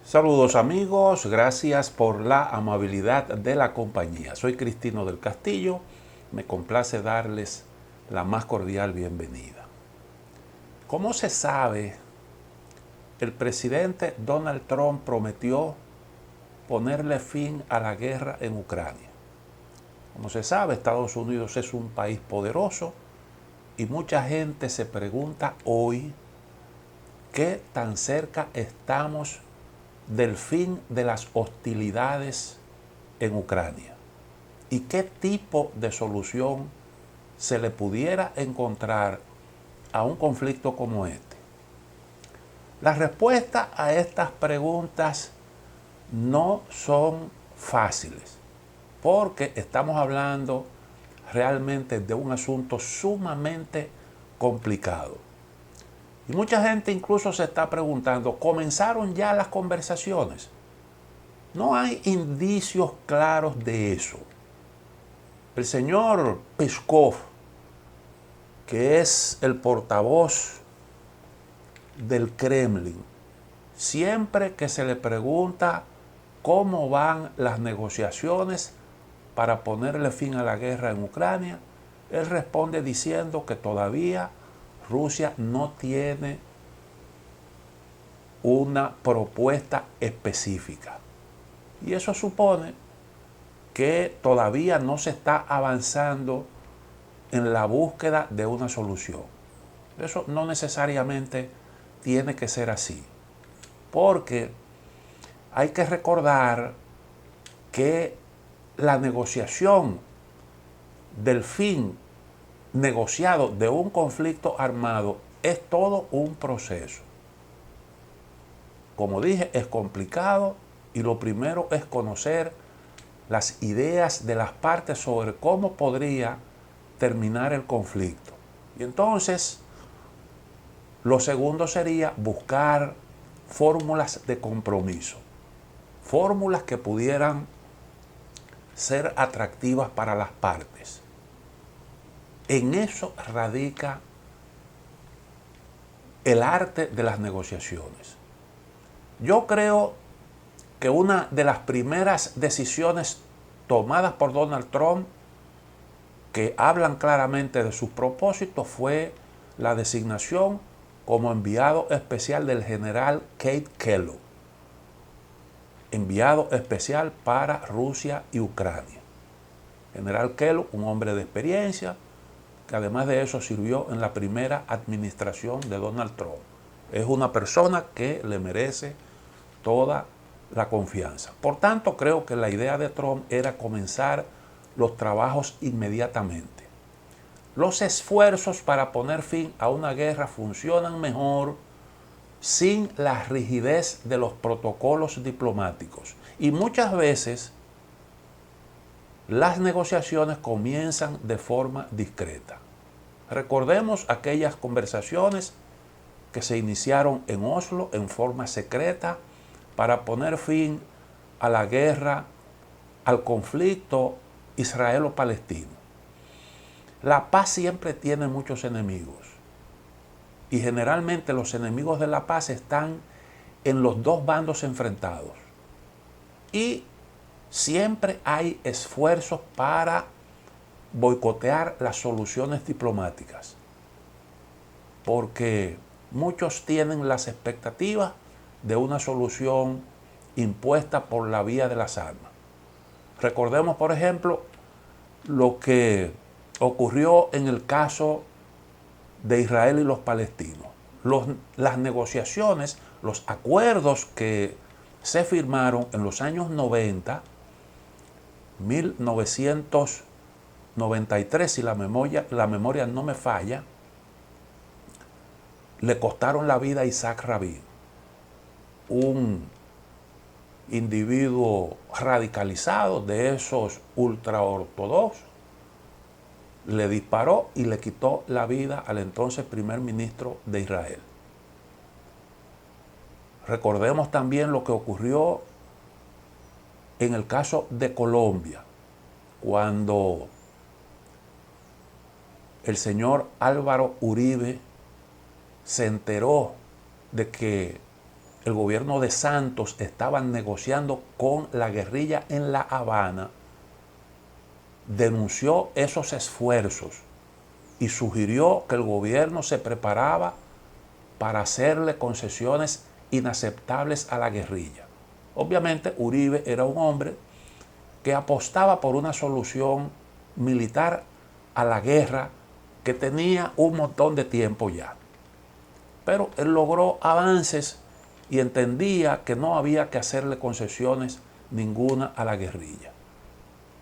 Saludos amigos, gracias por la amabilidad de la compañía. Soy Cristino del Castillo, me complace darles la más cordial bienvenida. Como se sabe, el presidente Donald Trump prometió ponerle fin a la guerra en Ucrania. Como se sabe, Estados Unidos es un país poderoso y mucha gente se pregunta hoy qué tan cerca estamos del fin de las hostilidades en Ucrania y qué tipo de solución se le pudiera encontrar a un conflicto como este. Las respuestas a estas preguntas no son fáciles porque estamos hablando realmente de un asunto sumamente complicado. Y mucha gente incluso se está preguntando, ¿comenzaron ya las conversaciones? No hay indicios claros de eso. El señor Peskov, que es el portavoz del Kremlin, siempre que se le pregunta cómo van las negociaciones para ponerle fin a la guerra en Ucrania, él responde diciendo que todavía Rusia no tiene una propuesta específica. Y eso supone que todavía no se está avanzando en la búsqueda de una solución. Eso no necesariamente tiene que ser así, porque hay que recordar que la negociación del fin negociado de un conflicto armado es todo un proceso. Como dije, es complicado y lo primero es conocer las ideas de las partes sobre cómo podría terminar el conflicto. Y entonces, lo segundo sería buscar fórmulas de compromiso, fórmulas que pudieran ser atractivas para las partes. En eso radica el arte de las negociaciones. Yo creo que una de las primeras decisiones tomadas por Donald Trump que hablan claramente de sus propósitos fue la designación como enviado especial del general Keith Kellogg, enviado especial para Rusia y Ucrania. General Kellogg, un hombre de experiencia, que además de eso sirvió en la primera administración de Donald Trump. Es una persona que le merece toda la confianza. Por tanto, creo que la idea de Trump era comenzar los trabajos inmediatamente. Los esfuerzos para poner fin a una guerra funcionan mejor sin la rigidez de los protocolos diplomáticos. Y muchas veces las negociaciones comienzan de forma discreta. Recordemos aquellas conversaciones que se iniciaron en Oslo en forma secreta para poner fin a la guerra, al conflicto israelo-palestino. La paz siempre tiene muchos enemigos y generalmente los enemigos de la paz están en los dos bandos enfrentados. Y siempre hay esfuerzos para boicotear las soluciones diplomáticas, porque muchos tienen las expectativas de una solución impuesta por la vía de las armas. Recordemos, por ejemplo, lo que ocurrió en el caso de Israel y los palestinos. Las negociaciones, los acuerdos que se firmaron en los años 90, 1993, si la memoria no me falla, le costaron la vida a Isaac Rabin, un individuo radicalizado de esos ultraortodoxos. Le disparó y le quitó la vida al entonces primer ministro de Israel. Recordemos también lo que ocurrió en el caso de Colombia, cuando el señor Álvaro Uribe se enteró de que el gobierno de Santos estaban negociando con la guerrilla en La Habana, denunció esos esfuerzos y sugirió que el gobierno se preparaba para hacerle concesiones inaceptables a la guerrilla. Obviamente Uribe era un hombre que apostaba por una solución militar a la guerra que tenía un montón de tiempo ya. Pero él logró avances y entendía que no había que hacerle concesiones ninguna a la guerrilla.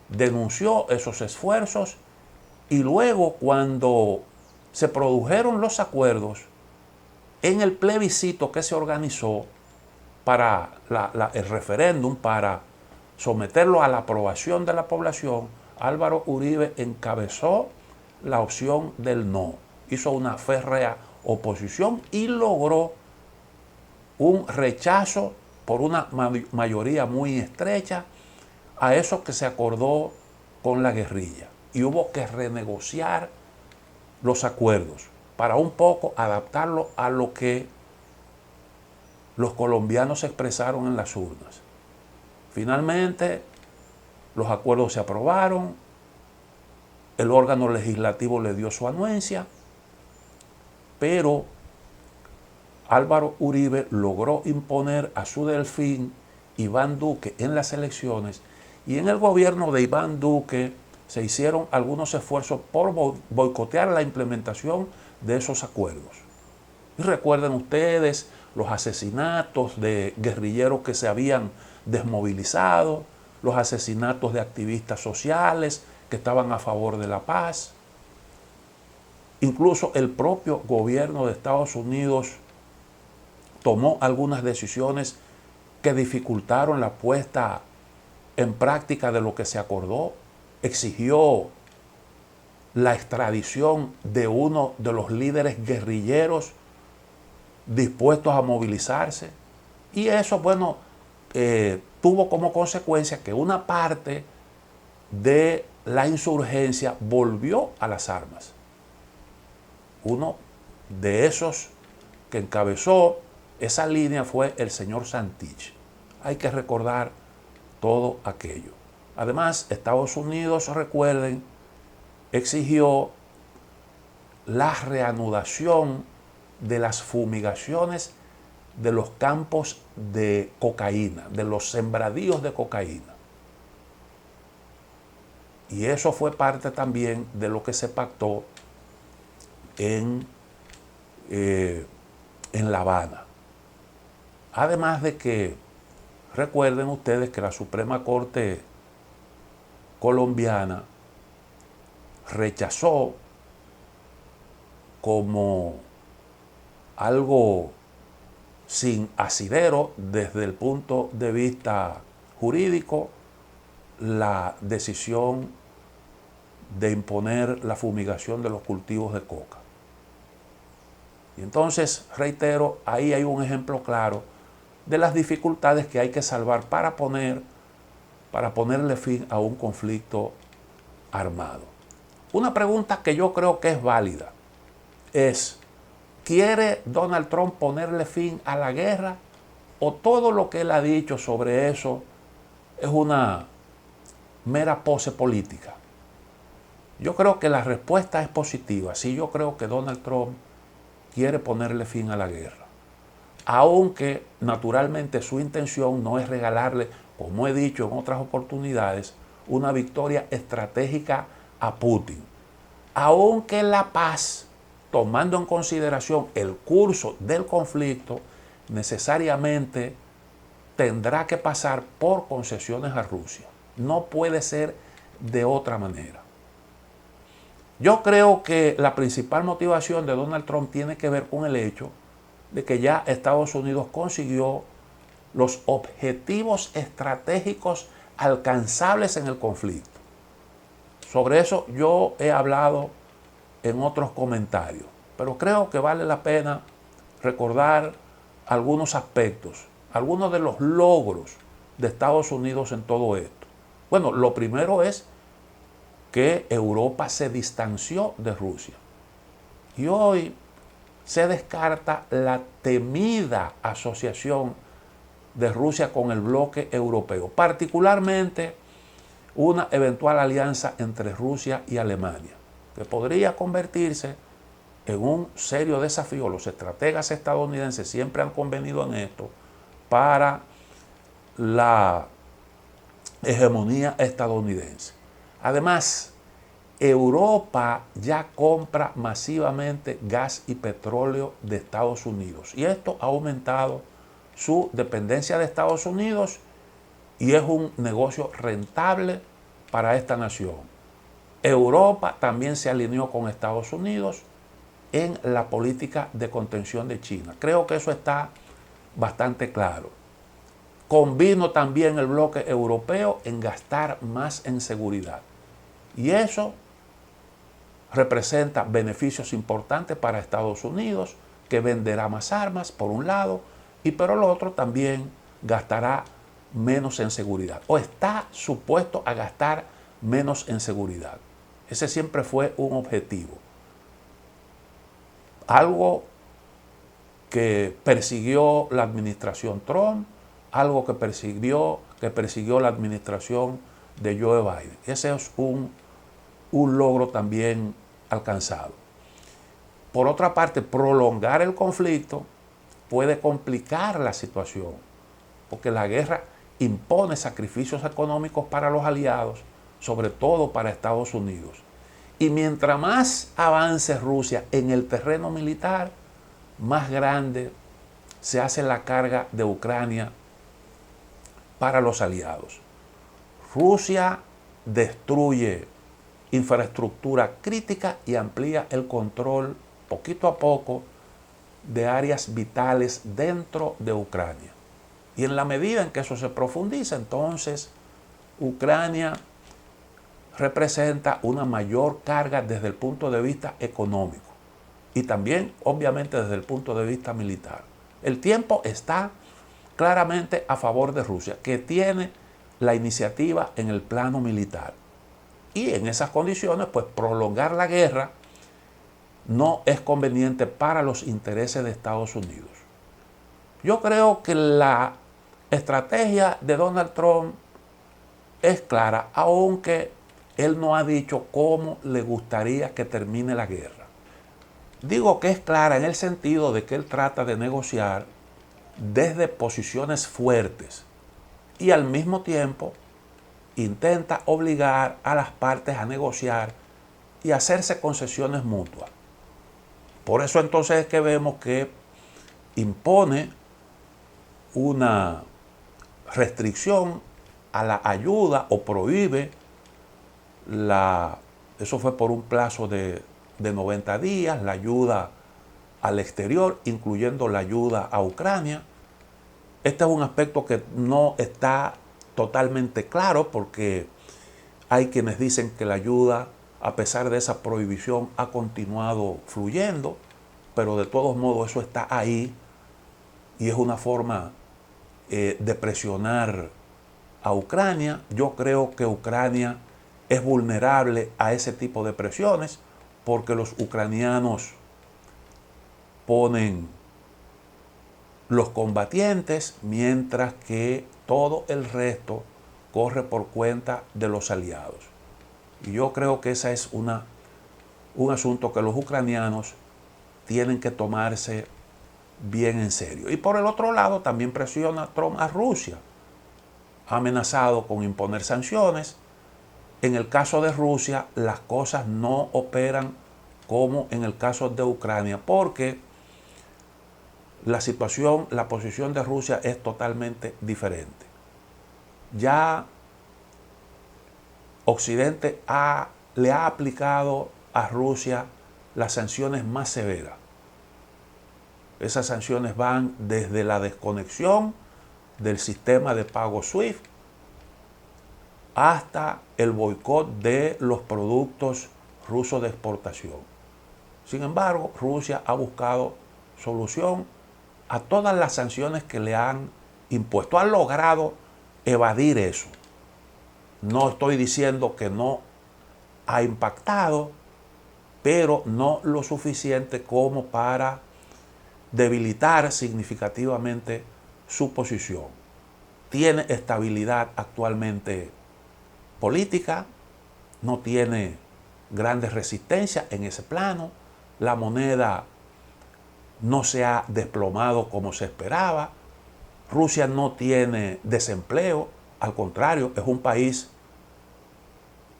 Denunció esos esfuerzos y luego, cuando se produjeron los acuerdos, en el plebiscito que se organizó para el referéndum, para someterlo a la aprobación de la población, Álvaro Uribe encabezó la opción del no. Hizo una férrea oposición y logró un rechazo por una mayoría muy estrecha a eso que se acordó con la guerrilla. Y hubo que renegociar los acuerdos para un poco adaptarlo a lo que los colombianos expresaron en las urnas. Finalmente, los acuerdos se aprobaron, el órgano legislativo le dio su anuencia, pero Álvaro Uribe logró imponer a su delfín, Iván Duque, en las elecciones, y en el gobierno de Iván Duque se hicieron algunos esfuerzos por boicotear la implementación de esos acuerdos. Y recuerden ustedes los asesinatos de guerrilleros que se habían desmovilizado, los asesinatos de activistas sociales que estaban a favor de la paz. Incluso el propio gobierno de Estados Unidos tomó algunas decisiones que dificultaron la puesta en práctica de lo que se acordó. Exigió la extradición de uno de los líderes guerrilleros dispuestos a movilizarse. Y eso, bueno, tuvo como consecuencia que una parte de la insurgencia volvió a las armas. Uno de esos que encabezó esa línea fue el señor Santich. Hay que recordar todo aquello. Además, Estados Unidos, recuerden, exigió la reanudación de las fumigaciones de los campos de cocaína, de los sembradíos de cocaína. Y eso fue parte también de lo que se pactó en La Habana. Además de que, recuerden ustedes que la Suprema Corte colombiana rechazó como algo sin asidero desde el punto de vista jurídico la decisión de imponer la fumigación de los cultivos de coca. Y entonces, reitero, ahí hay un ejemplo claro de las dificultades que hay que salvar para ponerle fin a un conflicto armado. Una pregunta que yo creo que es válida es: ¿quiere Donald Trump ponerle fin a la guerra o todo lo que él ha dicho sobre eso es una mera pose política? Yo creo que la respuesta es positiva. Sí, yo creo que Donald Trump quiere ponerle fin a la guerra, aunque naturalmente su intención no es regalarle, como he dicho en otras oportunidades, una victoria estratégica a Putin. Aunque la paz, tomando en consideración el curso del conflicto, necesariamente tendrá que pasar por concesiones a Rusia. No puede ser de otra manera. Yo creo que la principal motivación de Donald Trump tiene que ver con el hecho de que ya Estados Unidos consiguió los objetivos estratégicos alcanzables en el conflicto. Sobre eso yo he hablado en otros comentarios, pero creo que vale la pena recordar algunos aspectos, algunos de los logros de Estados Unidos en todo esto. Bueno, lo primero es que Europa se distanció de Rusia. Y hoy se descarta la temida asociación de Rusia con el bloque europeo, particularmente una eventual alianza entre Rusia y Alemania, que podría convertirse en un serio desafío. Los estrategas estadounidenses siempre han convenido en esto para la hegemonía estadounidense. Además, Europa ya compra masivamente gas y petróleo de Estados Unidos y esto ha aumentado su dependencia de Estados Unidos y es un negocio rentable para esta nación. Europa también se alineó con Estados Unidos en la política de contención de China. Creo que eso está bastante claro. Convino también el bloque europeo en gastar más en seguridad. Y eso representa beneficios importantes para Estados Unidos, que venderá más armas, por un lado, y por el otro también gastará menos en seguridad, o está supuesto a gastar menos en seguridad. Ese siempre fue un objetivo. Algo que persiguió la administración Trump, algo que persiguió la administración de Joe Biden. Ese es un logro también alcanzado. Por otra parte, prolongar el conflicto puede complicar la situación, porque la guerra impone sacrificios económicos para los aliados, sobre todo para Estados Unidos. Y mientras más avance Rusia en el terreno militar, más grande se hace la carga de Ucrania para los aliados. Rusia destruye infraestructura crítica y amplía el control poquito a poco de áreas vitales dentro de Ucrania. Y en la medida en que eso se profundiza, entonces Ucrania representa una mayor carga desde el punto de vista económico y también, obviamente, desde el punto de vista militar. El tiempo está claramente a favor de Rusia, que tiene la iniciativa en el plano militar. Y en esas condiciones, pues prolongar la guerra no es conveniente para los intereses de Estados Unidos. Yo creo que la estrategia de Donald Trump es clara, aunque él no ha dicho cómo le gustaría que termine la guerra. Digo que es clara en el sentido de que él trata de negociar desde posiciones fuertes y al mismo tiempo intenta obligar a las partes a negociar y hacerse concesiones mutuas. Por eso entonces es que vemos que impone una restricción a la ayuda o prohíbe eso fue por un plazo de 90 días, la ayuda al exterior, incluyendo la ayuda a Ucrania. Este es un aspecto que no está totalmente claro porque hay quienes dicen que la ayuda, a pesar de esa prohibición, ha continuado fluyendo, pero de todos modos eso está ahí y es una forma de presionar a Ucrania. Yo creo que Ucrania es vulnerable a ese tipo de presiones porque los ucranianos ponen los combatientes mientras que todo el resto corre por cuenta de los aliados. Y yo creo que ese es un asunto que los ucranianos tienen que tomarse bien en serio. Y por el otro lado también presiona Trump a Rusia. Ha amenazado con imponer sanciones. En el caso de Rusia, las cosas no operan como en el caso de Ucrania, porque la situación, la posición de Rusia es totalmente diferente. Ya Occidente le ha aplicado a Rusia las sanciones más severas. Esas sanciones van desde la desconexión del sistema de pago SWIFT hasta el boicot de los productos rusos de exportación. Sin embargo, Rusia ha buscado solución a todas las sanciones que le han impuesto. Ha logrado evadir eso. No estoy diciendo que no ha impactado, pero no lo suficiente como para debilitar significativamente su posición. Tiene estabilidad actualmente política, no tiene grandes resistencias en ese plano, la moneda no se ha desplomado como se esperaba, Rusia no tiene desempleo, al contrario, es un país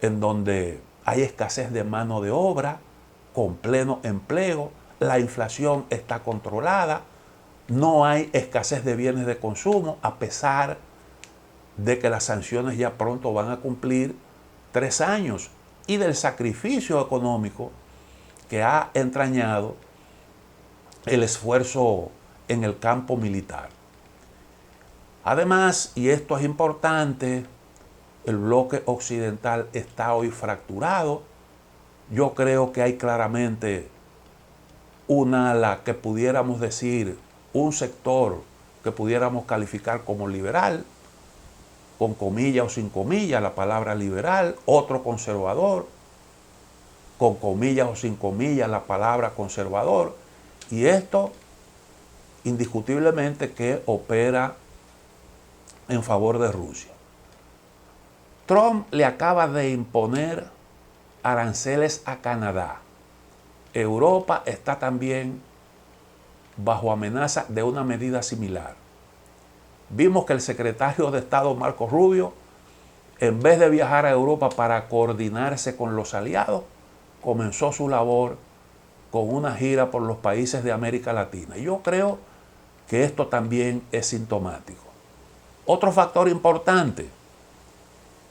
en donde hay escasez de mano de obra, con pleno empleo, la inflación está controlada, no hay escasez de bienes de consumo, a pesar de que las sanciones ya pronto van a cumplir 3 años y del sacrificio económico que ha entrañado el esfuerzo en el campo militar. Además, y esto es importante, el bloque occidental está hoy fracturado. Yo creo que hay claramente un ala que pudiéramos decir, un sector que pudiéramos calificar como liberal, con comillas o sin comillas la palabra liberal, otro conservador, con comillas o sin comillas la palabra conservador, y esto indiscutiblemente que opera en favor de Rusia. Trump le acaba de imponer aranceles a Canadá. Europa está también bajo amenaza de una medida similar. Vimos que el secretario de Estado Marco Rubio, en vez de viajar a Europa para coordinarse con los aliados, comenzó su labor con una gira por los países de América Latina. Y yo creo que esto también es sintomático. Otro factor importante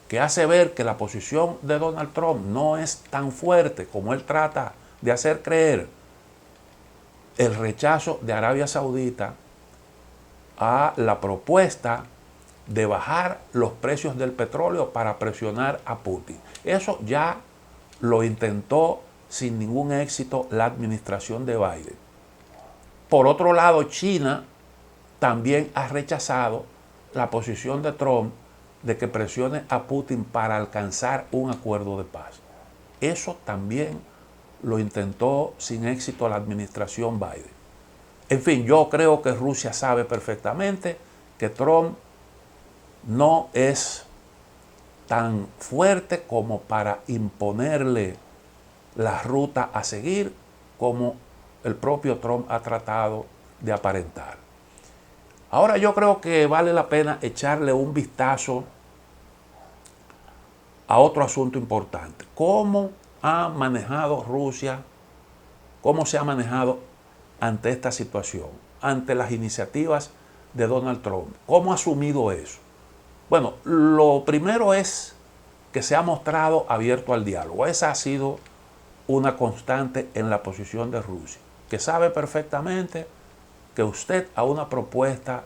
que hace ver que la posición de Donald Trump no es tan fuerte como él trata de hacer creer, el rechazo de Arabia Saudita a la propuesta de bajar los precios del petróleo para presionar a Putin. Eso ya lo intentó sin ningún éxito la administración de Biden. Por otro lado, China también ha rechazado la posición de Trump de que presione a Putin para alcanzar un acuerdo de paz. Eso también lo intentó sin éxito la administración Biden. En fin, yo creo que Rusia sabe perfectamente que Trump no es tan fuerte como para imponerle la ruta a seguir como el propio Trump ha tratado de aparentar. Ahora yo creo que vale la pena echarle un vistazo a otro asunto importante. ¿Cómo ha manejado Rusia? ¿Cómo se ha manejado ante esta situación? Ante las iniciativas de Donald Trump. ¿Cómo ha asumido eso? Bueno, lo primero es que se ha mostrado abierto al diálogo. Esa ha sido una constante en la posición de Rusia, que sabe perfectamente que usted a una propuesta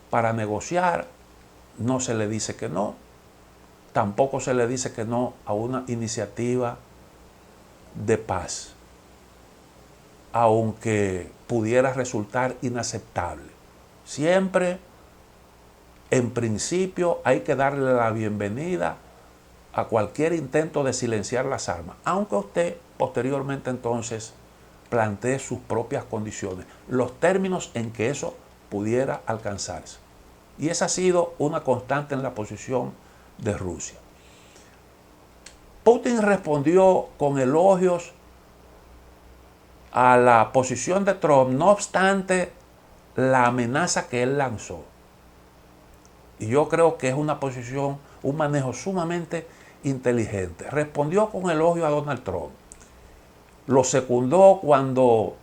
para negociar no se le dice que no, tampoco se le dice que no a una iniciativa de paz, aunque pudiera resultar inaceptable. Siempre, en principio, hay que darle la bienvenida a cualquier intento de silenciar las armas, aunque usted posteriormente entonces plantee sus propias condiciones, los términos en que eso pudiera alcanzarse. Y esa ha sido una constante en la posición de Rusia. Putin respondió con elogios a la posición de Trump, no obstante la amenaza que él lanzó. Y yo creo que es una posición, un manejo sumamente inteligente. Respondió con elogio a Donald Trump. Lo secundó cuando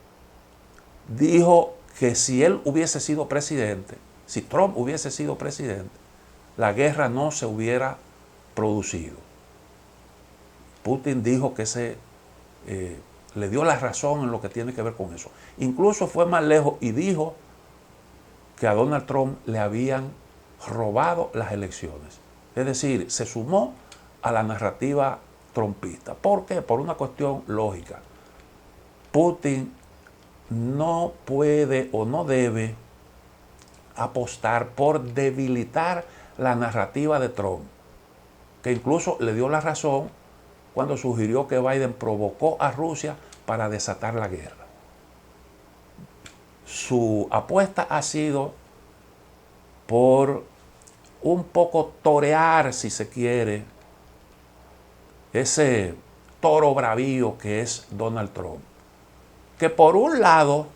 dijo que si él hubiese sido presidente, si Trump hubiese sido presidente, la guerra no se hubiera producido. Putin dijo que le dio la razón en lo que tiene que ver con eso. Incluso fue más lejos y dijo que a Donald Trump le habían robado las elecciones. Es decir, se sumó a la narrativa trumpista. ¿Por qué? Por una cuestión lógica. Putin no puede o no debe apostar por debilitar la narrativa de Trump, que incluso le dio la razón cuando sugirió que Biden provocó a Rusia para desatar la guerra. su apuesta ha sido por un poco torear, si se quiere, ese toro bravío que es Donald Trump. Que por un lado,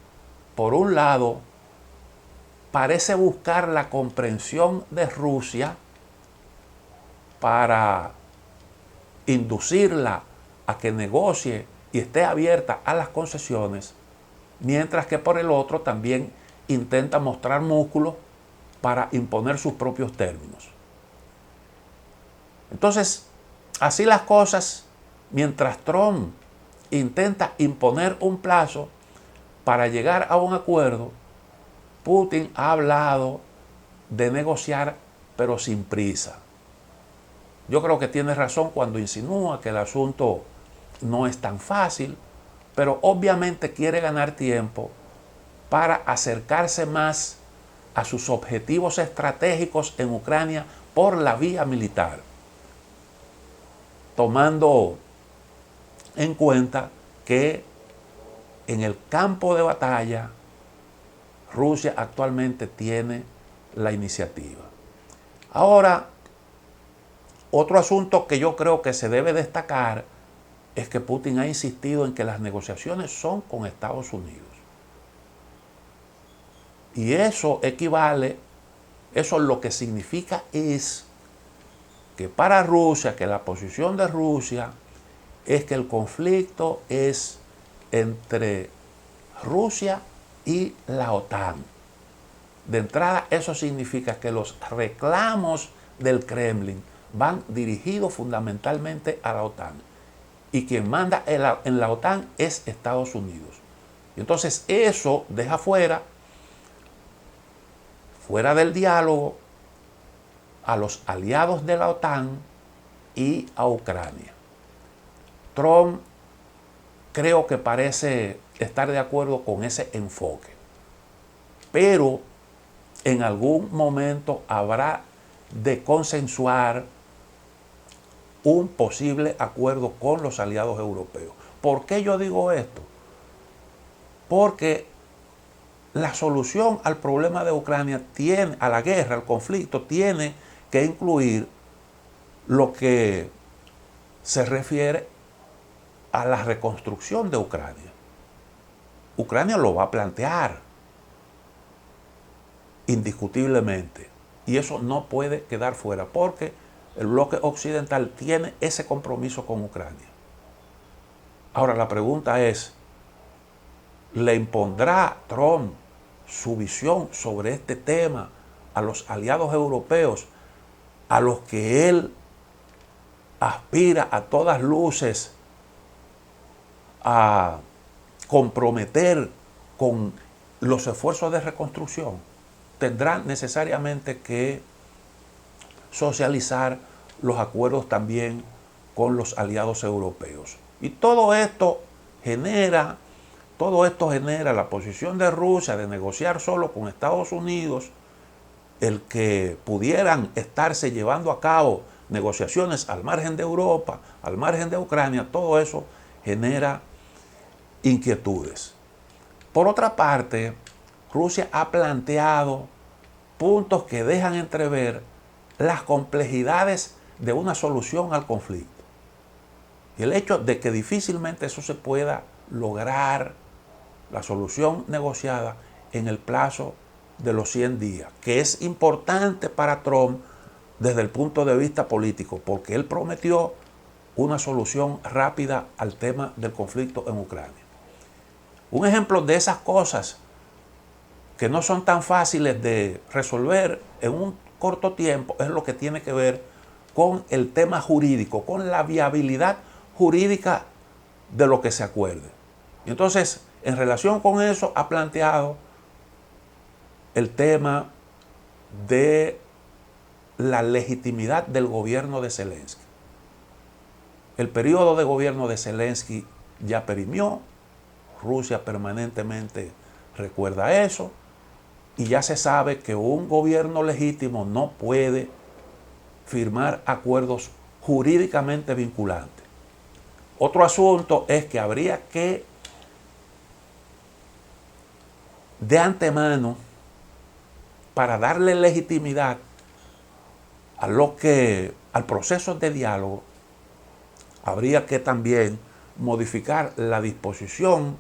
parece buscar la comprensión de Rusia para inducirla a que negocie y esté abierta a las concesiones, mientras que por el otro también intenta mostrar músculo para imponer sus propios términos. Entonces, así las cosas, mientras Trump intenta imponer un plazo para llegar a un acuerdo, Putin ha hablado de negociar, pero sin prisa. Yo creo que tiene razón cuando insinúa que el asunto no es tan fácil, pero obviamente quiere ganar tiempo para acercarse más a sus objetivos estratégicos en Ucrania por la vía militar, tomando en cuenta que en el campo de batalla Rusia actualmente tiene la iniciativa. Ahora, otro asunto que yo creo que se debe destacar es que Putin ha insistido en que las negociaciones son con Estados Unidos. Y eso equivale, eso lo que significa es que para Rusia, que la posición de Rusia es que el conflicto es entre Rusia y la OTAN. De entrada, eso significa que los reclamos del Kremlin van dirigidos fundamentalmente a la OTAN. Y quien manda en la OTAN es Estados Unidos. Y entonces eso deja fuera del diálogo, a los aliados de la OTAN y a Ucrania. Trump creo que parece estar de acuerdo con ese enfoque, pero en algún momento habrá de consensuar un posible acuerdo con los aliados europeos. ¿Por qué yo digo esto? Porque la solución al problema de Ucrania tiene, a la guerra, al conflicto, tiene que incluir lo que se refiere a la reconstrucción de Ucrania. Ucrania lo va a plantear indiscutiblemente, y eso no puede quedar fuera porque el bloque occidental tiene ese compromiso con Ucrania. Ahora la pregunta es, ¿le impondrá Trump su visión sobre este tema a los aliados europeos, a los que él aspira a todas luces a comprometer con los esfuerzos de reconstrucción? Tendrá necesariamente que socializar los acuerdos también con los aliados europeos. Y todo esto genera la posición de Rusia de negociar solo con Estados Unidos, el que pudieran estarse llevando a cabo negociaciones al margen de Europa, al margen de Ucrania. Todo eso genera inquietudes. Por otra parte, Rusia ha planteado puntos que dejan entrever las complejidades de una solución al conflicto. Y el hecho de que difícilmente eso se pueda lograr, la solución negociada, en el plazo de los 100 días, que es importante para Trump desde el punto de vista político, porque él prometió una solución rápida al tema del conflicto en Ucrania. Un ejemplo de esas cosas que no son tan fáciles de resolver en un corto tiempo es lo que tiene que ver con el tema jurídico, con la viabilidad jurídica de lo que se acuerde. Y entonces, en relación con eso, ha planteado el tema de la legitimidad del gobierno de Zelensky. El periodo de gobierno de Zelensky ya perimió, Rusia permanentemente recuerda eso, y ya se sabe que un gobierno legítimo no puede firmar acuerdos jurídicamente vinculantes. Otro asunto es que habría que de antemano, para darle legitimidad al proceso de diálogo, habría que también modificar la disposición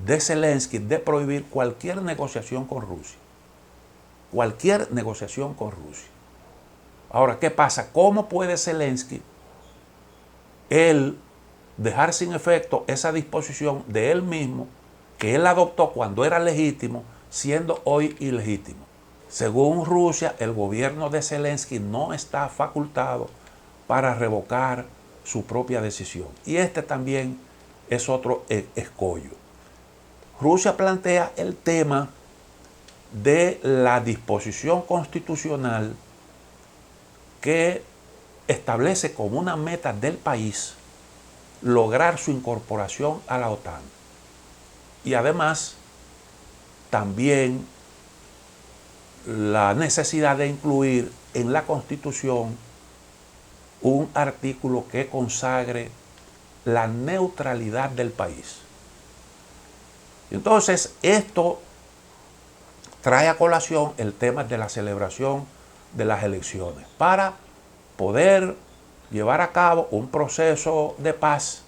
de Zelensky de prohibir cualquier negociación con Rusia. Cualquier negociación con Rusia. Ahora, ¿qué pasa? ¿Cómo puede Zelensky él dejar sin efecto esa disposición de él mismo que él adoptó cuando era legítimo, siendo hoy ilegítimo? Según Rusia, el gobierno de Zelensky no está facultado para revocar su propia decisión. Y este también es otro escollo. Rusia plantea el tema de la disposición constitucional que establece como una meta del país lograr su incorporación a la OTAN. Y además, también la necesidad de incluir en la Constitución un artículo que consagre la neutralidad del país. Entonces, esto trae a colación el tema de la celebración de las elecciones para poder llevar a cabo un proceso de paz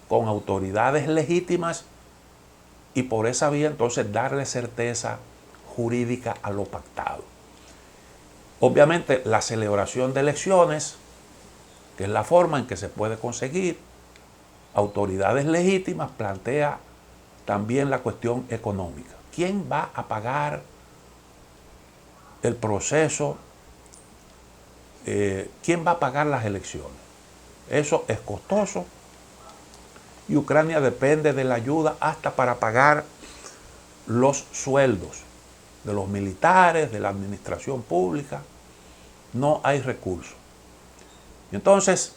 con autoridades legítimas y por esa vía entonces darle certeza jurídica a lo pactado. Obviamente la celebración de elecciones, que es la forma en que se puede conseguir autoridades legítimas, plantea también la cuestión económica. ¿Quién va a pagar el proceso? ¿Quién va a pagar las elecciones? Eso es costoso y Ucrania depende de la ayuda hasta para pagar los sueldos de los militares, de la administración pública. No hay recursos. Entonces,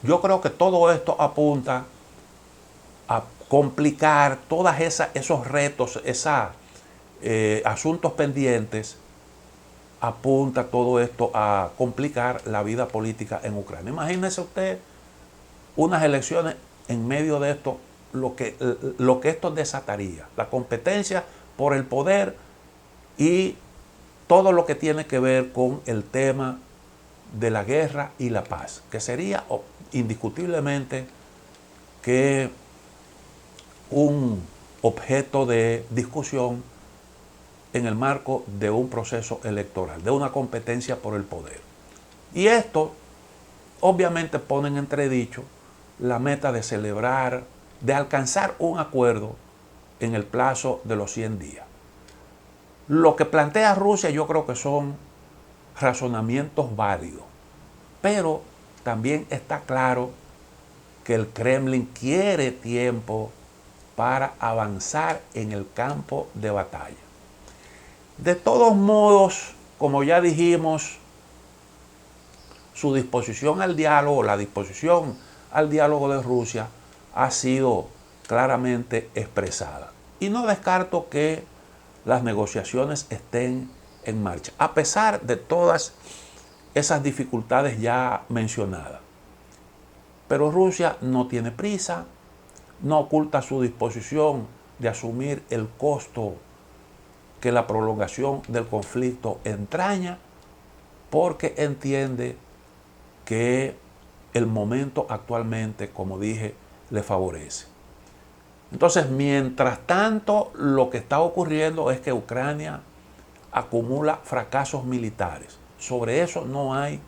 yo creo que todo esto apunta a complicar todos esos retos, esos asuntos pendientes. Apunta todo esto a complicar la vida política en Ucrania. Imagínese usted unas elecciones en medio de esto, lo que esto desataría, la competencia por el poder y todo lo que tiene que ver con el tema de la guerra y la paz, que sería indiscutiblemente que un objeto de discusión en el marco de un proceso electoral, de una competencia por el poder. Y esto obviamente pone en entredicho la meta de celebrar, de alcanzar un acuerdo en el plazo de los 100 días. Lo que plantea Rusia yo creo que son razonamientos válidos, pero también está claro que el Kremlin quiere tiempo para avanzar en el campo de batalla. De todos modos, como ya dijimos, su disposición al diálogo, la disposición al diálogo de Rusia ha sido claramente expresada. Y no descarto que las negociaciones estén en marcha, a pesar de todas esas dificultades ya mencionadas. Pero Rusia no tiene prisa, no oculta su disposición de asumir el costo que la prolongación del conflicto entraña, porque entiende que el momento actualmente, como dije, le favorece. Entonces, mientras tanto, lo que está ocurriendo es que Ucrania acumula fracasos militares. Sobre eso no hay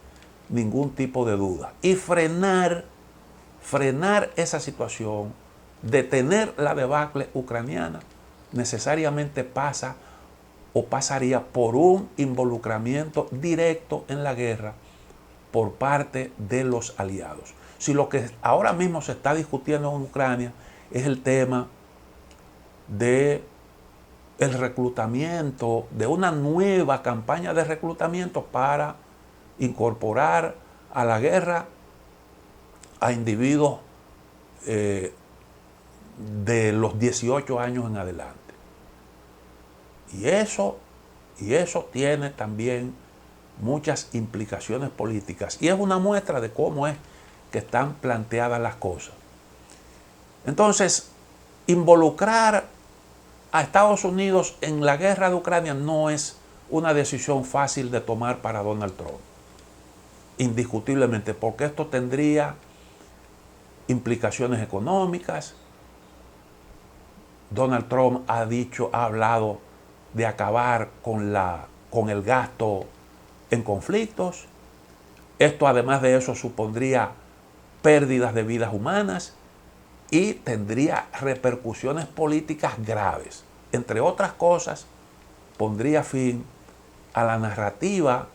ningún tipo de duda. Y frenar esa situación, detener la debacle ucraniana, necesariamente pasaría por un involucramiento directo en la guerra por parte de los aliados. Si lo que ahora mismo se está discutiendo en Ucrania es el tema de el reclutamiento, de una nueva campaña de reclutamiento para incorporar a la guerra a individuos de los 18 años en adelante. Y eso tiene también muchas implicaciones políticas. Y es una muestra de cómo es que están planteadas las cosas. Entonces, involucrar a Estados Unidos en la guerra de Ucrania no es una decisión fácil de tomar para Donald Trump. Indiscutiblemente, porque esto tendría implicaciones económicas. Donald Trump ha hablado de acabar con el gasto en conflictos. Esto, además de eso, supondría pérdidas de vidas humanas y tendría repercusiones políticas graves. Entre otras cosas, pondría fin a la narrativa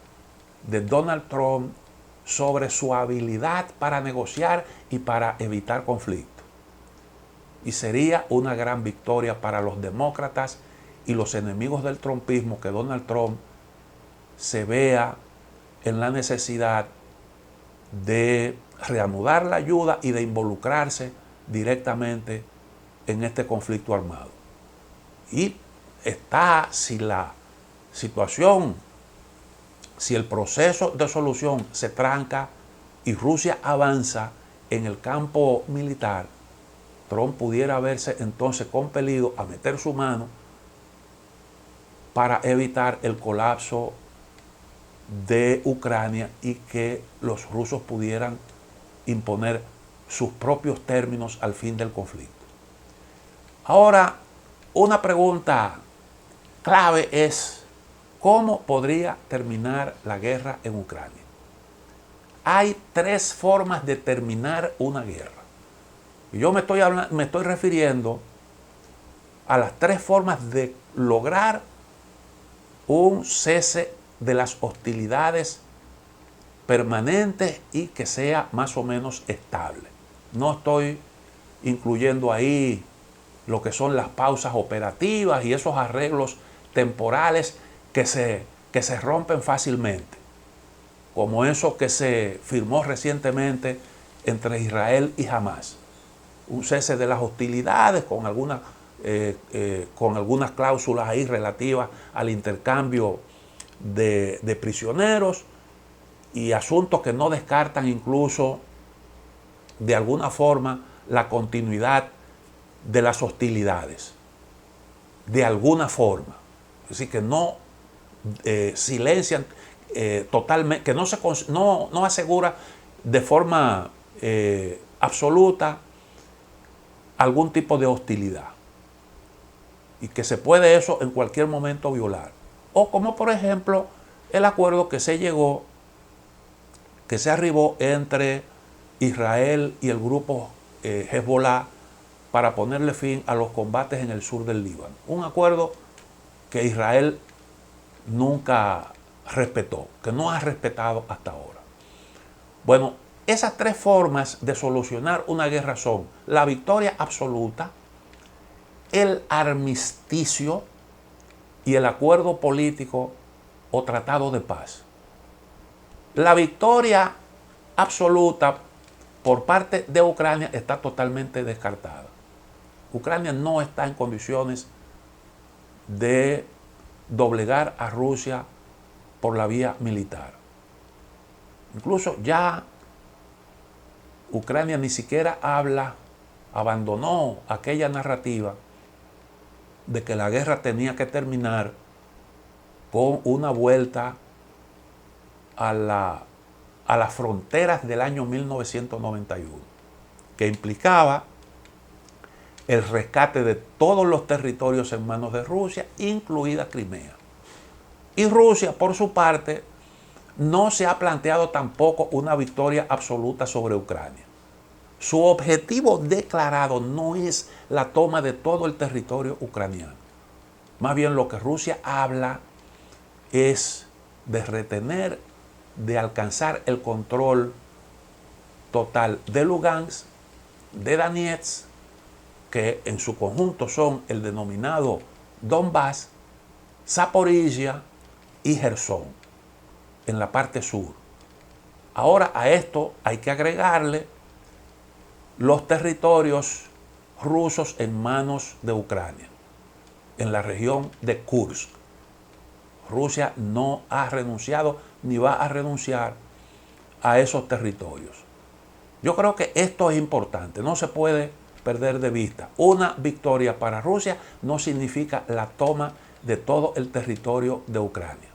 de Donald Trump sobre su habilidad para negociar y para evitar conflictos. Y sería una gran victoria para los demócratas y los enemigos del trumpismo que Donald Trump se vea en la necesidad de reanudar la ayuda y de involucrarse directamente en este conflicto armado. Y si la situación, si el proceso de solución se tranca y Rusia avanza en el campo militar, Trump pudiera verse entonces compelido a meter su mano para evitar el colapso de Ucrania y que los rusos pudieran imponer sus propios términos al fin del conflicto. Ahora, una pregunta clave es: ¿cómo podría terminar la guerra en Ucrania? Hay tres formas de terminar una guerra. Y yo me estoy refiriendo a las tres formas de lograr un cese de las hostilidades permanentes y que sea más o menos estable. No estoy incluyendo ahí lo que son las pausas operativas y esos arreglos temporales que se rompen fácilmente, como eso que se firmó recientemente entre Israel y Hamás. Un cese de las hostilidades con algunas cláusulas ahí relativas al intercambio de prisioneros y asuntos que no descartan incluso de alguna forma la continuidad de las hostilidades, de alguna forma. Es decir, que no silencian totalmente, que no asegura de forma absoluta algún tipo de hostilidad y que se puede eso en cualquier momento violar. O como por ejemplo el acuerdo que se arribó entre Israel y el grupo Hezbollah para ponerle fin a los combates en el sur del Líbano. Un acuerdo que Israel nunca respetó, que no ha respetado hasta ahora. Bueno, esas tres formas de solucionar una guerra son la victoria absoluta, el armisticio y el acuerdo político o tratado de paz. La victoria absoluta por parte de Ucrania está totalmente descartada. Ucrania no está en condiciones de doblegar a Rusia por la vía militar. Incluso ya Ucrania ni siquiera abandonó aquella narrativa de que la guerra tenía que terminar con una vuelta a las fronteras del año 1991, que implicaba el rescate de todos los territorios en manos de Rusia, incluida Crimea. Y Rusia, por su parte, no se ha planteado tampoco una victoria absoluta sobre Ucrania. Su objetivo declarado no es la toma de todo el territorio ucraniano. Más bien lo que Rusia habla es de retener, de alcanzar el control total de Lugansk, de Donetsk, que en su conjunto son el denominado Donbass, Zaporizhia y Jersón, en la parte sur. Ahora a esto hay que agregarle los territorios rusos en manos de Ucrania, en la región de Kursk. Rusia no ha renunciado ni va a renunciar a esos territorios. Yo creo que esto es importante. No se puede perder de vista. Una victoria para Rusia no significa la toma de todo el territorio de Ucrania.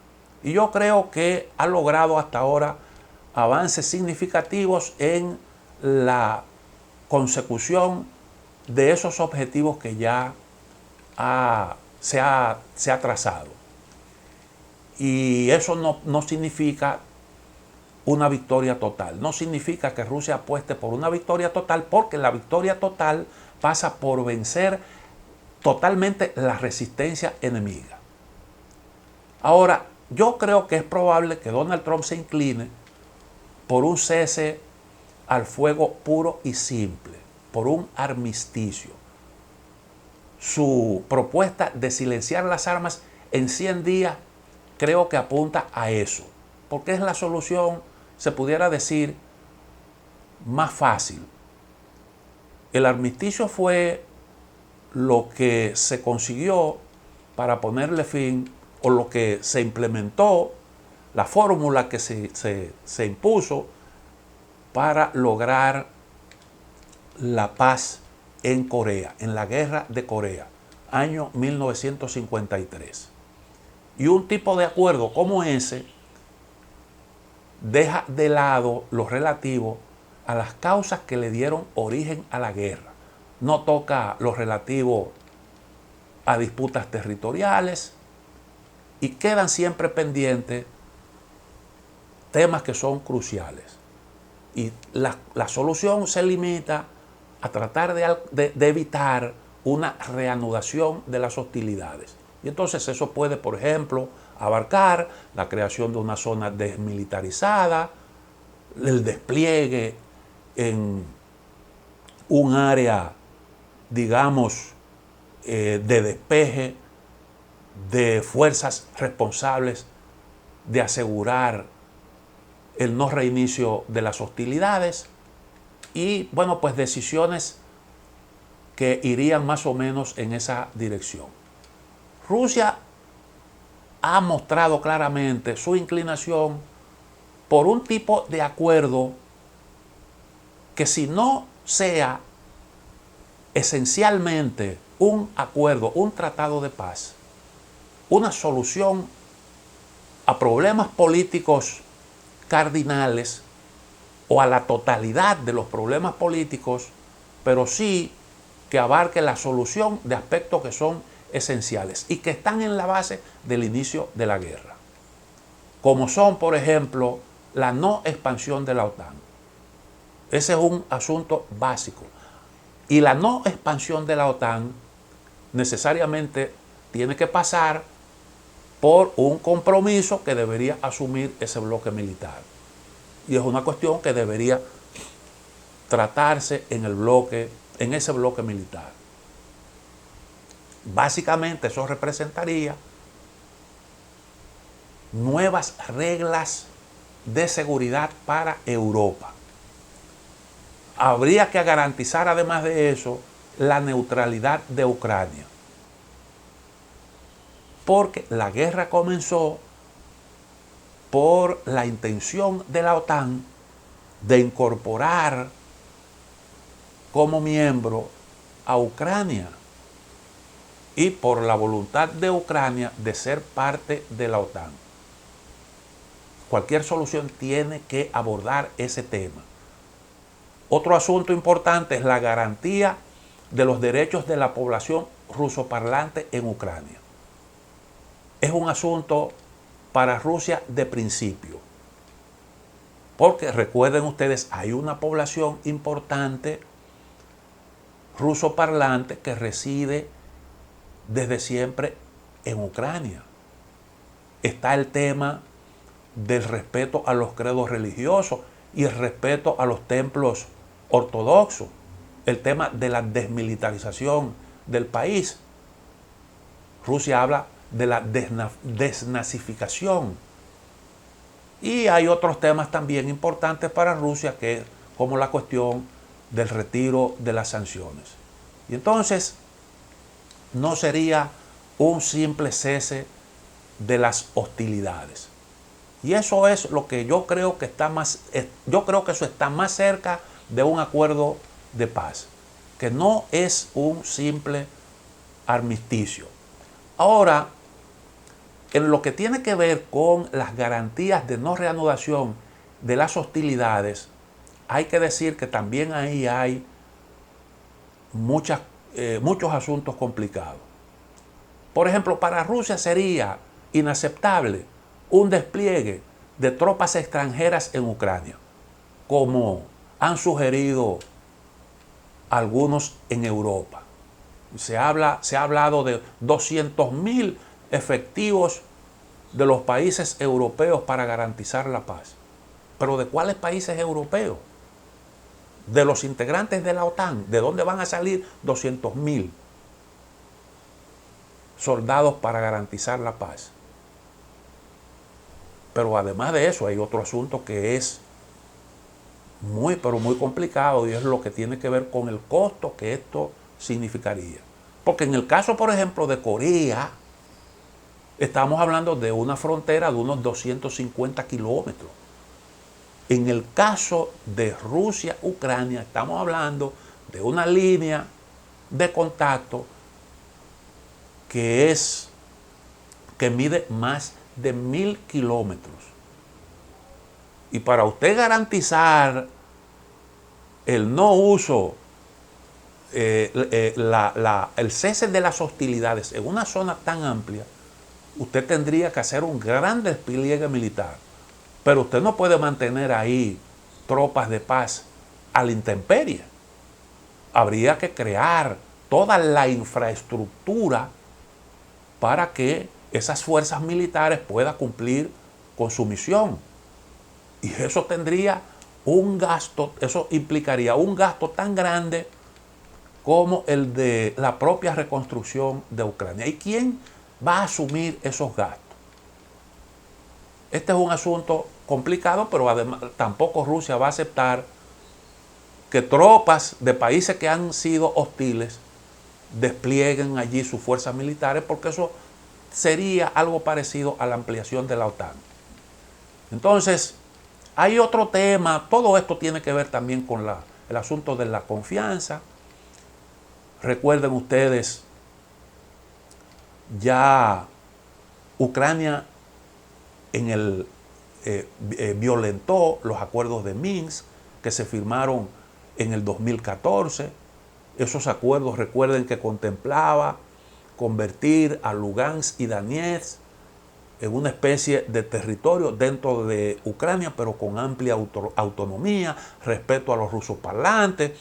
Y yo creo que ha logrado hasta ahora avances significativos en la consecución de esos objetivos que ya se ha trazado. Y eso no significa una victoria total. No significa que Rusia apueste por una victoria total, porque la victoria total pasa por vencer totalmente la resistencia enemiga. Ahora, yo creo que es probable que Donald Trump se incline por un cese al fuego puro y simple, por un armisticio. Su propuesta de silenciar las armas en 100 días creo que apunta a eso, porque es la solución, se pudiera decir, más fácil. El armisticio fue lo que se consiguió para ponerle fin, o lo que se implementó, la fórmula que se impuso para lograr la paz en Corea, en la guerra de Corea, año 1953. Y un tipo de acuerdo como ese deja de lado lo relativo a las causas que le dieron origen a la guerra. No toca lo relativo a disputas territoriales y quedan siempre pendientes temas que son cruciales. Y la solución se limita a tratar de evitar una reanudación de las hostilidades. Y entonces eso puede, por ejemplo, abarcar la creación de una zona desmilitarizada, el despliegue en un área, digamos, de despeje de fuerzas responsables de asegurar el no reinicio de las hostilidades y, bueno, pues decisiones que irían más o menos en esa dirección. Rusia ha mostrado claramente su inclinación por un tipo de acuerdo que, si no sea esencialmente un acuerdo, un tratado de paz, una solución a problemas políticos cardinales o a la totalidad de los problemas políticos, pero sí que abarque la solución de aspectos que son esenciales y que están en la base del inicio de la guerra, como son, por ejemplo, la no expansión de la OTAN. Ese es un asunto básico. Y la no expansión de la OTAN necesariamente tiene que pasar por un compromiso que debería asumir ese bloque militar. Y es una cuestión que debería tratarse en ese bloque militar. Básicamente eso representaría nuevas reglas de seguridad para Europa. Habría que garantizar, además de eso, la neutralidad de Ucrania. Porque la guerra comenzó por la intención de la OTAN de incorporar como miembro a Ucrania y por la voluntad de Ucrania de ser parte de la OTAN. Cualquier solución tiene que abordar ese tema. Otro asunto importante es la garantía de los derechos de la población rusoparlante en Ucrania. Es un asunto para Rusia de principio, porque recuerden ustedes, hay una población importante rusoparlante que reside desde siempre en Ucrania. Está el tema del respeto a los credos religiosos y el respeto a los templos ortodoxos, el tema de la desmilitarización del país. Rusia habla de la desnazificación. Y hay otros temas también importantes para Rusia, que es como la cuestión del retiro de las sanciones. Y entonces no sería un simple cese de las hostilidades. Y eso es lo que yo creo que está más, yo creo que eso está más cerca de un acuerdo de paz. que no es un simple armisticio. Ahora, en lo que tiene que ver con las garantías de no reanudación de las hostilidades, hay que decir que también ahí hay muchos asuntos complicados. Por ejemplo, para Rusia sería inaceptable un despliegue de tropas extranjeras en Ucrania, como han sugerido algunos en Europa. Se ha hablado de 200.000 efectivos de los países europeos para garantizar la paz. ¿Pero de cuáles países europeos? De los integrantes de la OTAN. ¿De dónde van a salir 200.000 soldados para garantizar la paz? Pero además de eso hay otro asunto que es muy, pero muy complicado, y es lo que tiene que ver con el costo que esto significaría. Porque en el caso, por ejemplo, de Corea, estamos hablando de una frontera de unos 250 kilómetros. En el caso de Rusia, Ucrania, estamos hablando de una línea de contacto que mide más de 1.000 kilómetros. Y para usted garantizar el no uso, el cese de las hostilidades en una zona tan amplia, usted tendría que hacer un gran despliegue militar. Pero usted no puede mantener ahí tropas de paz a la intemperie. Habría que crear toda la infraestructura para que esas fuerzas militares puedan cumplir con su misión. Y eso tendría un gasto, eso implicaría un gasto tan grande como el de la propia reconstrucción de Ucrania. ¿Y quién va a asumir esos gastos? Este es un asunto complicado, pero además tampoco Rusia va a aceptar que tropas de países que han sido hostiles desplieguen allí sus fuerzas militares, porque eso sería algo parecido a la ampliación de la OTAN. Entonces, hay otro tema, todo esto tiene que ver también con el asunto de la confianza. Recuerden ustedes, ya Ucrania violentó los acuerdos de Minsk que se firmaron en el 2014. Esos acuerdos, recuerden que contemplaba convertir a Lugansk y Donetsk en una especie de territorio dentro de Ucrania, pero con amplia autonomía, respeto a los rusoparlantes,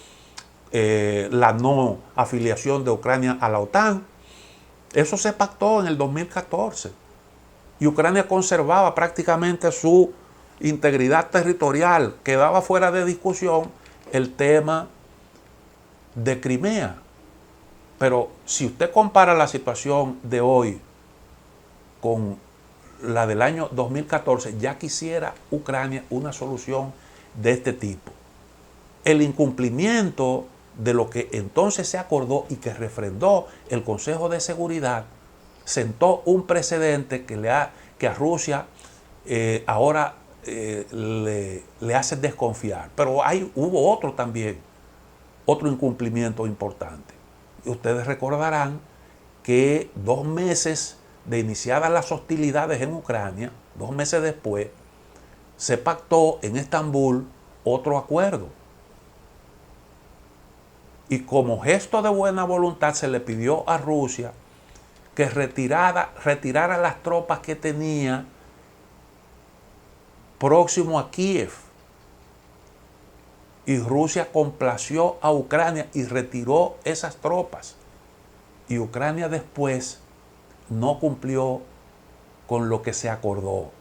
la no afiliación de Ucrania a la OTAN. Eso se pactó en el 2014. Y Ucrania conservaba prácticamente su integridad territorial. Quedaba fuera de discusión el tema de Crimea. Pero si usted compara la situación de hoy con la del año 2014, ya quisiera Ucrania una solución de este tipo. El incumplimiento de lo que entonces se acordó y que refrendó el Consejo de Seguridad sentó un precedente que a Rusia ahora le hace desconfiar. Pero hubo otro también, otro incumplimiento importante. Y ustedes recordarán que 2 meses de iniciadas las hostilidades en Ucrania, 2 meses después, se pactó en Estambul otro acuerdo. Y como gesto de buena voluntad se le pidió a Rusia que retirara las tropas que tenía próximo a Kiev. Y Rusia complació a Ucrania y retiró esas tropas. Y Ucrania después no cumplió con lo que se acordó.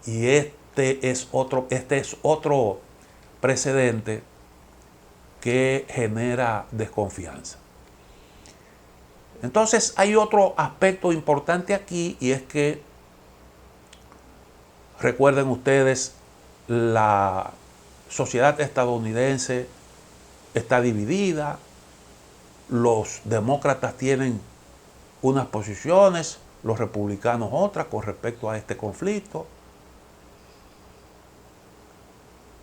Y este es otro precedente que genera desconfianza. Entonces hay otro aspecto importante aquí, y es que, recuerden ustedes, la sociedad estadounidense está dividida. Los demócratas tienen unas posiciones, los republicanos otras con respecto a este conflicto.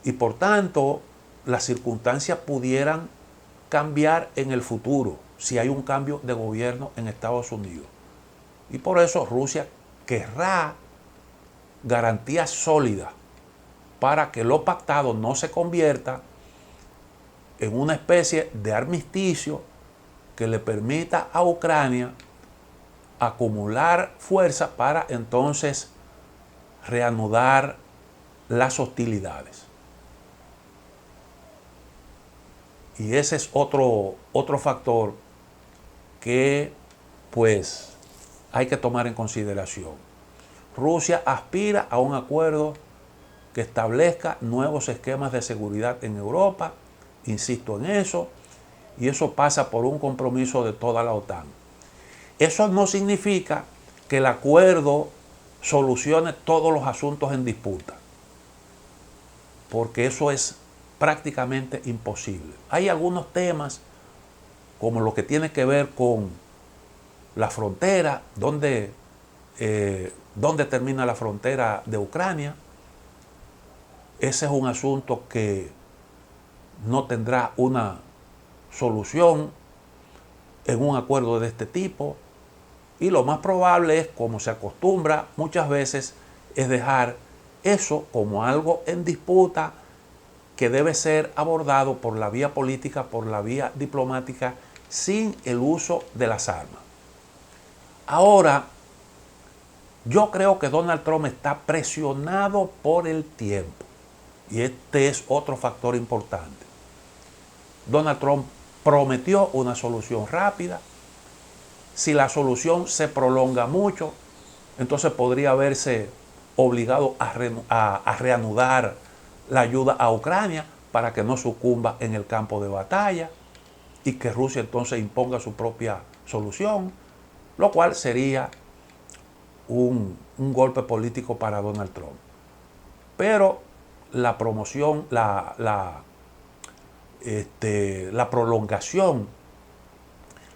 Y por tanto, las circunstancias pudieran cambiar en el futuro, si hay un cambio de gobierno en Estados Unidos. Y por eso Rusia querrá garantías sólidas para que lo pactado no se convierta en una especie de armisticio que le permita a Ucrania acumular fuerza para entonces reanudar las hostilidades. Y ese es otro factor que pues hay que tomar en consideración. Rusia aspira a un acuerdo que establezca nuevos esquemas de seguridad en Europa, insisto en eso, y eso pasa por un compromiso de toda la OTAN. Eso no significa que el acuerdo solucione todos los asuntos en disputa, porque eso es prácticamente imposible. Hay algunos temas, como lo que tiene que ver con la frontera, donde termina la frontera de Ucrania. Ese es un asunto que no tendrá una solución en un acuerdo de este tipo, y lo más probable es, como se acostumbra muchas veces, es dejar eso como algo en disputa que debe ser abordado por la vía política, por la vía diplomática, sin el uso de las armas. Ahora, yo creo que Donald Trump está presionado por el tiempo, y este es otro factor importante. Donald Trump prometió una solución rápida. Si la solución se prolonga mucho, entonces podría verse obligado a reanudar la ayuda a Ucrania para que no sucumba en el campo de batalla y que Rusia entonces imponga su propia solución, lo cual sería un golpe político para Donald Trump. Pero la promoción, la prolongación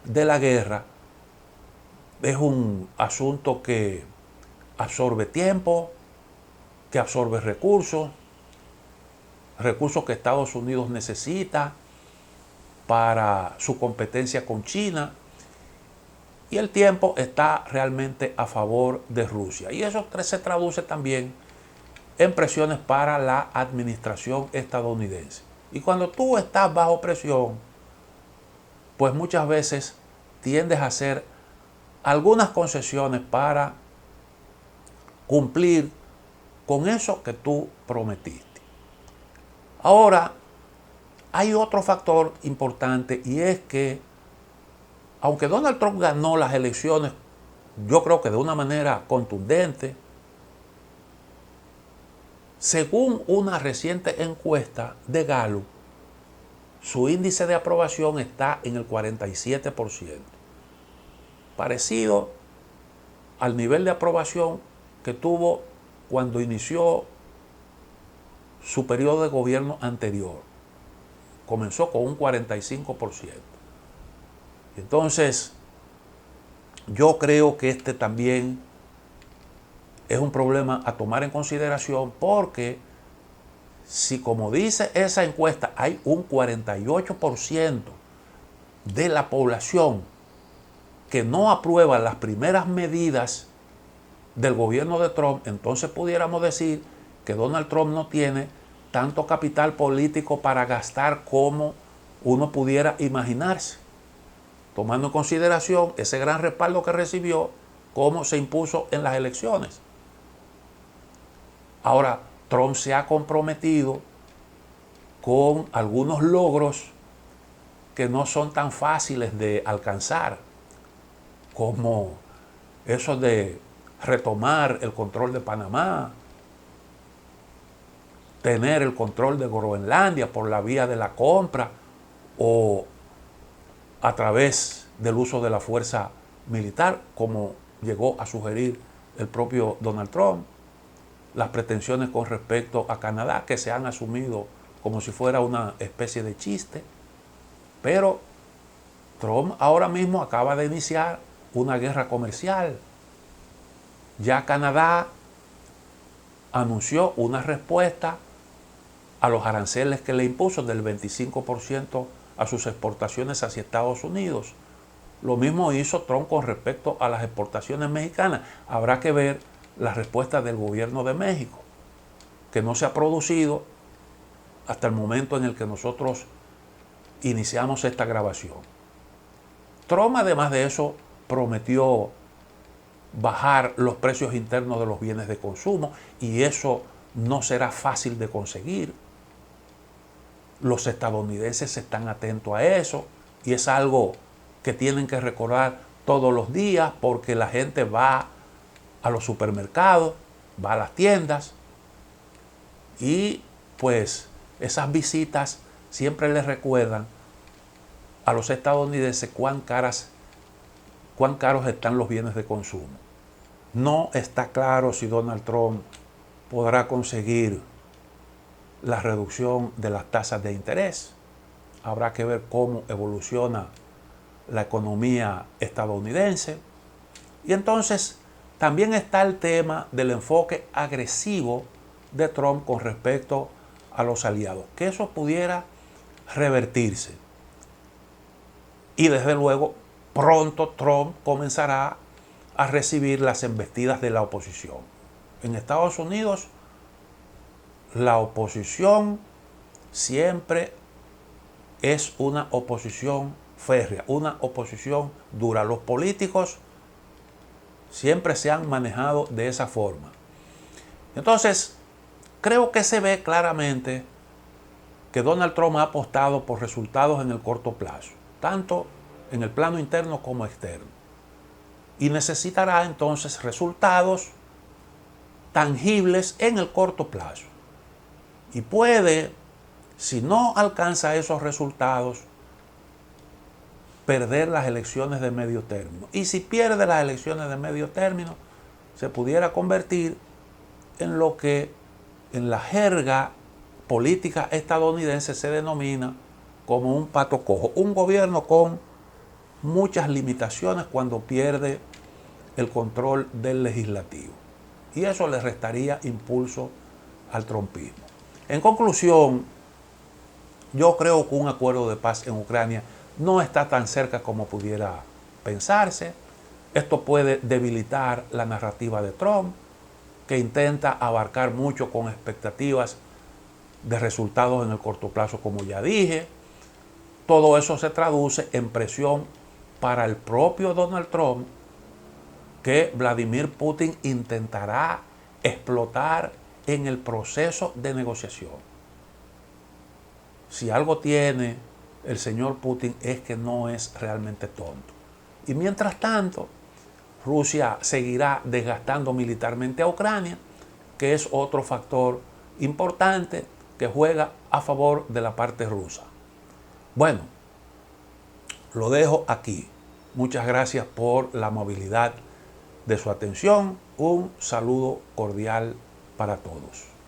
de la guerra es un asunto que absorbe tiempo, que absorbe recursos que Estados Unidos necesita para su competencia con China, y el tiempo está realmente a favor de Rusia. Y eso se traduce también en presiones para la administración estadounidense. Y cuando tú estás bajo presión, pues muchas veces tiendes a hacer algunas concesiones para cumplir con eso que tú prometiste. Ahora, hay otro factor importante, y es que aunque Donald Trump ganó las elecciones, yo creo que de una manera contundente, según una reciente encuesta de Gallup, su índice de aprobación está en el 47%, parecido al nivel de aprobación que tuvo cuando inició su periodo de gobierno anterior. Comenzó con un 45%. Entonces, yo creo que este también es un problema a tomar en consideración, porque si, como dice esa encuesta, hay un 48% de la población que no aprueba las primeras medidas del gobierno de Trump, entonces pudiéramos decir que Donald Trump no tiene tanto capital político para gastar como uno pudiera imaginarse, tomando en consideración ese gran respaldo que recibió, cómo se impuso en las elecciones. Ahora, Trump se ha comprometido con algunos logros que no son tan fáciles de alcanzar, como eso de retomar el control de Panamá, tener el control de Groenlandia por la vía de la compra o a través del uso de la fuerza militar, como llegó a sugerir el propio Donald Trump. Las pretensiones con respecto a Canadá, que se han asumido como si fuera una especie de chiste. Pero Trump ahora mismo acaba de iniciar una guerra comercial. Ya Canadá anunció una respuesta a los aranceles que le impuso del 25% a sus exportaciones hacia Estados Unidos. Lo mismo hizo Trump con respecto a las exportaciones mexicanas. Habrá que ver la respuesta del gobierno de México, que no se ha producido hasta el momento en el que nosotros iniciamos esta grabación. Trump, además de eso, prometió bajar los precios internos de los bienes de consumo y eso no será fácil de conseguir. Los estadounidenses están atentos a eso y es algo que tienen que recordar todos los días porque la gente va a los supermercados, va a las tiendas y pues esas visitas siempre les recuerdan a los estadounidenses cuán caros están los bienes de consumo. No está claro si Donald Trump podrá conseguir la reducción de las tasas de interés. Habrá que ver cómo evoluciona la economía estadounidense. Y entonces también está el tema del enfoque agresivo de Trump con respecto a los aliados, que eso pudiera revertirse. Y desde luego, pronto Trump comenzará a recibir las embestidas de la oposición. En Estados Unidos, la oposición siempre es una oposición férrea, una oposición dura. Los políticos siempre se han manejado de esa forma. Entonces, creo que se ve claramente que Donald Trump ha apostado por resultados en el corto plazo, tanto en el plano interno como externo. Y necesitará entonces resultados tangibles en el corto plazo. Y puede, si no alcanza esos resultados, perder las elecciones de medio término. Y si pierde las elecciones de medio término, se pudiera convertir en lo que en la jerga política estadounidense se denomina como un pato cojo, un gobierno con muchas limitaciones cuando pierde el control del legislativo. Y eso le restaría impulso al trumpismo. En conclusión, yo creo que un acuerdo de paz en Ucrania no está tan cerca como pudiera pensarse. Esto puede debilitar la narrativa de Trump, que intenta abarcar mucho con expectativas de resultados en el corto plazo, como ya dije. Todo eso se traduce en presión para el propio Donald Trump, que Vladimir Putin intentará explotar en el proceso de negociación. Si algo tiene el señor Putin es que no es realmente tonto. Y mientras tanto, Rusia seguirá desgastando militarmente a Ucrania, que es otro factor importante que juega a favor de la parte rusa. Bueno, lo dejo aquí. Muchas gracias por la amabilidad de su atención. Un saludo cordial para todos.